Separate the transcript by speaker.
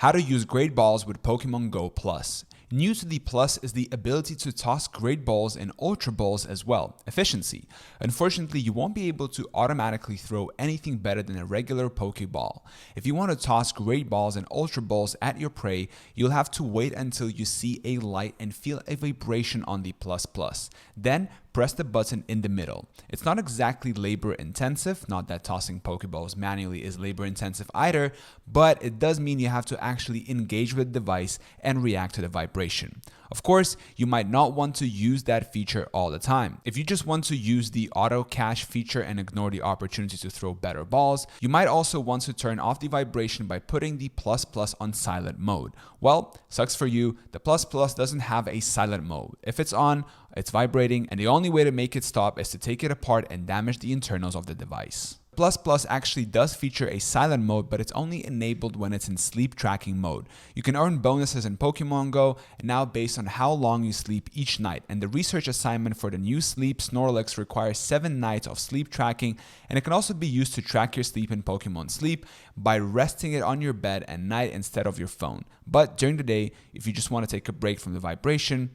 Speaker 1: How to use great balls with Pokemon Go Plus. New to the Plus is the ability to toss great balls and ultra balls as well, efficiency. Unfortunately, you won't be able to automatically throw anything better than a regular Pokeball. If you want to toss great balls and ultra balls at your prey, you'll have to wait until you see a light and feel a vibration on the Plus Plus. Then press the button in the middle. It's not exactly labor intensive, not that tossing Pokeballs manually is labor intensive either, but it does mean you have to actually engage with the device and react to the vibration. Of course, you might not want to use that feature all the time. If you just want to use the auto cache feature and ignore the opportunity to throw better balls, you might also want to turn off the vibration by putting the Plus Plus on silent mode. Well, sucks for you, the Plus Plus doesn't have a silent mode. If it's on, it's vibrating, and the only way to make it stop is to take it apart and damage the internals of the device. Plus Plus actually does feature a silent mode, but it's only enabled when it's in sleep tracking mode. You can earn bonuses in Pokemon Go, and now based on how long you sleep each night. And the research assignment for the new Sleep Snorlax requires 7 nights of sleep tracking, and it can also be used to track your sleep in Pokemon Sleep by resting it on your bed at night instead of your phone. But during the day, if you just want to take a break from the vibration,